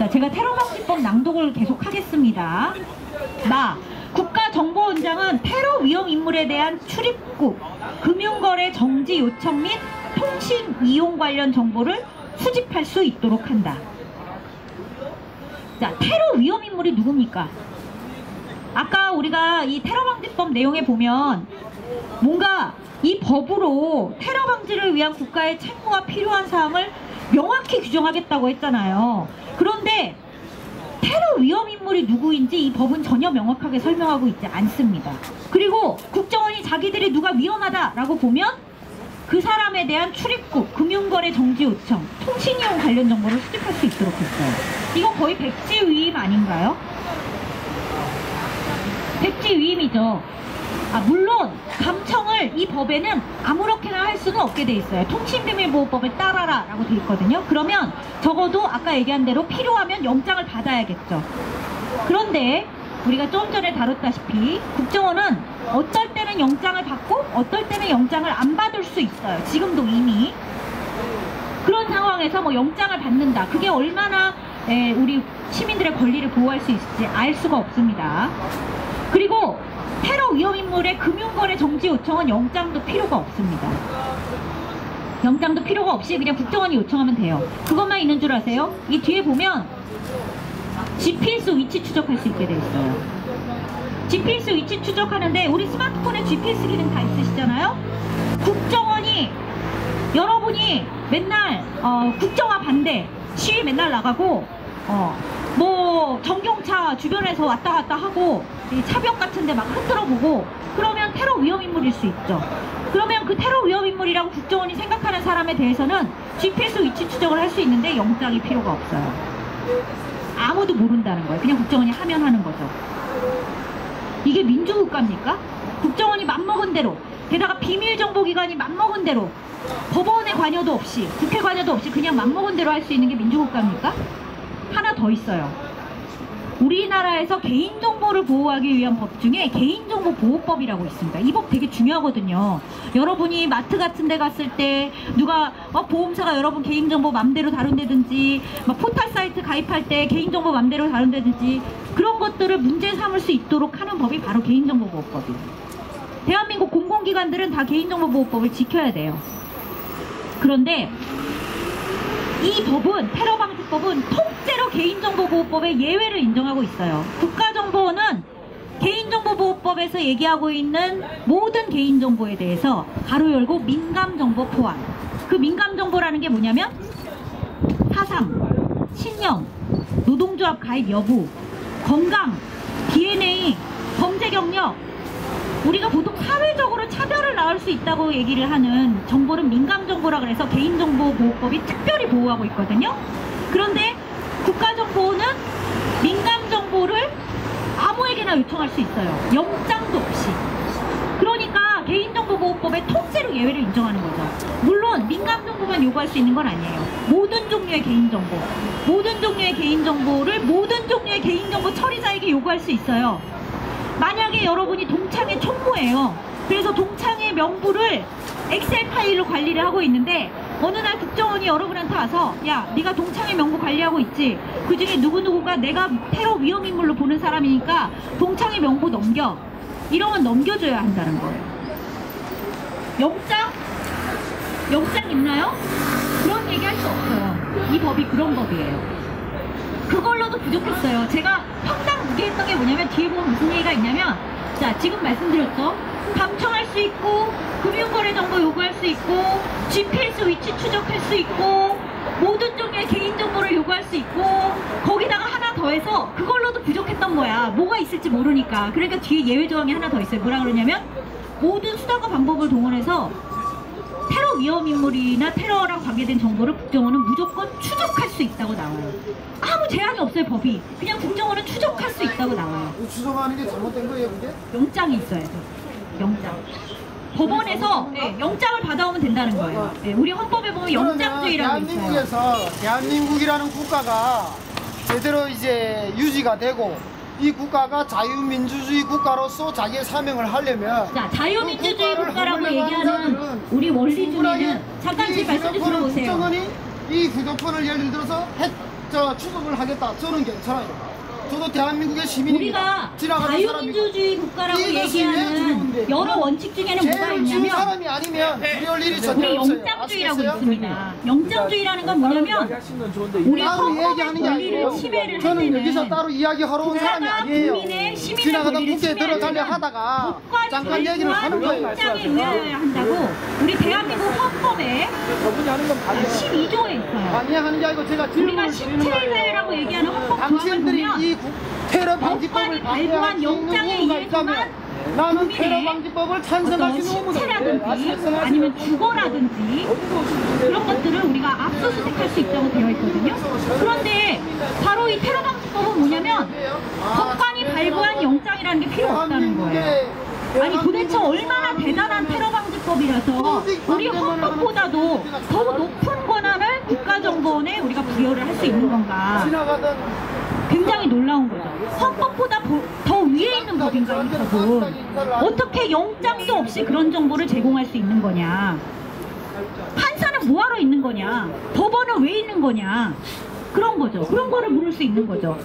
자, 제가 테러방지법 낭독을 계속 하겠습니다. 국가정보원장은 테러 위험 인물에 대한 출입국, 금융거래 정지 요청 및 통신 이용 관련 정보를 수집할 수 있도록 한다. 자, 테러 위험 인물이 누굽니까? 아까 우리가 이 테러방지법 내용에 보면 뭔가 이 법으로 테러 방지를 위한 국가의 책무가 필요한 사항을 명확히 규정하겠다고 했잖아요. 그런데 테러 위험 인물이 누구인지 이 법은 전혀 명확하게 설명하고 있지 않습니다. 그리고 국정원이 자기들이 누가 위험하다라고 보면 그 사람에 대한 출입국, 금융거래 정지 요청, 통신이용 관련 정보를 수집할 수 있도록 했어요. 이거 거의 백지 위임 아닌가요? 백지 위임이죠. 물론 감청을 이 법에는 아무렇게나 할 수는 없게 돼 있어요. 통신비밀보호법을 따라라 라고 돼 있거든요. 그러면 적어도 아까 얘기한 대로 필요하면 영장을 받아야겠죠. 그런데 우리가 좀 전에 다뤘다시피 국정원은 어떨 때는 영장을 받고 어떨 때는 영장을 안 받을 수 있어요. 지금도 이미. 그런 상황에서 뭐 영장을 받는다. 그게 얼마나 우리 시민들의 권리를 보호할 수 있을지 알 수가 없습니다. 그리고 테러 위험 인물의 금융거래 정지 요청은 영장도 필요가 없습니다. 영장도 필요가 없이 그냥 국정원이 요청하면 돼요. 그것만 있는 줄 아세요? 이 뒤에 보면 GPS 위치 추적할 수 있게 돼 있어요. GPS 위치 추적하는데 우리 스마트폰에 GPS 기능 다 있으시잖아요? 국정원이 여러분이 맨날 국정화 반대 시위 맨날 나가고 뭐 전경차 주변에서 왔다 갔다 하고 이 차벽 같은데 막 흔들어보고 그러면 테러 위험 인물일 수 있죠. 그러면 그 테러 위험 인물이라고 국정원이 생각하는 사람에 대해서는 GPS 위치 추적을 할 수 있는데 영장이 필요가 없어요. 아무도 모른다는 거예요. 그냥 국정원이 하면 하는 거죠. 이게 민주국가입니까? 국정원이 맘먹은 대로, 게다가 비밀정보기관이 맘먹은 대로, 법원의 관여도 없이, 국회 관여도 없이 그냥 맘먹은 대로 할 수 있는 게 민주국가입니까? 하나 더 있어요. 우리나라에서 개인정보를 보호하기 위한 법 중에 개인정보보호법이라고 있습니다. 이 법 되게 중요하거든요. 여러분이 마트 같은 데 갔을 때 누가 보험사가 여러분 개인정보 맘대로 다룬다든지 포털 사이트 가입할 때 개인정보 맘대로 다룬다든지 그런 것들을 문제 삼을 수 있도록 하는 법이 바로 개인정보보호법이에요. 대한민국 공공기관들은 다 개인정보보호법을 지켜야 돼요. 그런데 이 법은, 테러방지법은 통째로 개인정보보호법의 예외를 인정하고 있어요. 국가정보원은 개인정보보호법에서 얘기하고 있는 모든 개인정보에 대해서 가로 열고 민감정보 포함. 그 민감정보라는 게 뭐냐면 사상, 신념, 노동조합 가입 여부, 건강, DNA, 범죄 경력, 우리가 보통 사회적으로 차별을 낳을 수 있다고 얘기를 하는 정보는 민감정보라 그래서 개인정보보호법이 특별히 보호하고 있거든요. 그런데 국가정보는 민감정보를 아무에게나 요청할 수 있어요. 영장도 없이. 그러니까 개인정보보호법에 통째로 예외를 인정하는 거죠. 물론 민감정보만 요구할 수 있는 건 아니에요. 모든 종류의 개인정보, 모든 종류의 개인정보를 모든 종류의 개인정보 처리자에게 요구할 수 있어요. 만약에 여러분이 동창회 총무예요. 그래서 동창회 명부를 엑셀 파일로 관리를 하고 있는데 어느 날 국정원이 여러분한테 와서 야, 네가 동창회 명부 관리하고 있지? 그 중에 누구누구가 내가 테러 위험 인물로 보는 사람이니까 동창회 명부 넘겨. 이러면 넘겨줘야 한다는 거예요. 영장? 영장 있나요? 그런 얘기 할 수 없어요. 이 법이 그런 법이에요. 그걸로도 부족했어요. 제가 황당무계했던 게 뭐냐면 뒤에 보면 무슨 얘기가 있냐면 자, 지금 말씀드렸죠. 감청할 수 있고 금융거래 정보 요구할 수 있고 GPS 위치 추적할 수 있고 모든 종류의 개인정보를 요구할 수 있고 거기다가 하나 더해서 그걸로도 부족했던 거야. 뭐가 있을지 모르니까. 그러니까 뒤에 예외 조항이 하나 더 있어요. 뭐라 그러냐면 모든 수단과 방법을 동원해서 테러 위험 인물이나 테러랑 관계된 정보를 국정원은 무조건 추적할 수 있다고 나와요. 아무 제한이 없어요, 법이. 그냥 국정원은 추적할 수 있다고 나와요. 추적하는 게 잘못된 거예요, 그게? 영장이 있어야 돼요. 영장. 법원에서 영장을 받아오면 된다는 거예요. 우리 헌법에 보면 영장주의라고 있어요. 대한민국이라는 국가가 제대로 이제 유지가 되고 이 국가가 자유민주주의 국가로서 자기의 사명을 하려면 자, 자유민주주의 국가라고 얘기하는 우리 원리 중에는 잠깐 제 말씀 좀 들어보세요. 국정원이 이 휴대폰을 예를 들어서 저 추적을 하겠다. 저는 괜찮아요. 저도 대한민국의 시민입니다. 우리가 지나가는 사람이고. 자유민주주의 국가라고 이것이 왜 얘기하는 두려운데? 여러 원칙 중에는 뭐가 죄를 지은 있냐면 사람이 아니면 두려울 일이 전혀 우리 없어요. 영장주의라고 아시겠어요? 있습니다. 영장주의라는 건 뭐냐면 우리 따로 헌법의 얘기하는 게 권리를 아니고 침해를 할 저는 여기서 때는 따로 이야기하러 온 사람이 국가가 아니에요. 국민의 시민의 지나가다 권리를 국회에 침해하는 들어가려 하다가 법관이 잠깐 얘기를 하는 발부한 거예요. 영장에 의해야 한다고 우리 대한민국 헌법에 12조에 있어요. 아니 하는 게 아니고 제가 우리가 질문을 드리는 거예요. 신체사회라고 얘기하는 헌법 조항을 당신들이 보면 이 테러 방지법을 법관이 발부한 반대할 수 있는 영장에 의무가 의해서만 있다면 나는 국민의 테러 방지법을 어떤 찬성하시는 의무가 신체라든지 아니면 주거라든지 그런 것들을 우리가 압수수색할 수 있다고 되어 있거든요. 그런데 바로 이 테러 방지법은 뭐냐면 법관이 발부한 영장이라는 게 필요 없다는 거예요. 아니 도대체 얼마나 대단한 테러 방지법이라서 우리 헌법보다도 더 높은 권한을 국가정보원에 우리가 부여를 할 수 있는 건가. 지나가던 굉장히 놀라운 거죠. 헌법보다 더 위에 있는 법인가 이 법은. 어떻게 영장도 없이 그런 정보를 제공할 수 있는 거냐. 판사는 뭐하러 있는 거냐. 법원은 왜 있는 거냐. 그런 거죠. 그런 거를 물을 수 있는 거죠.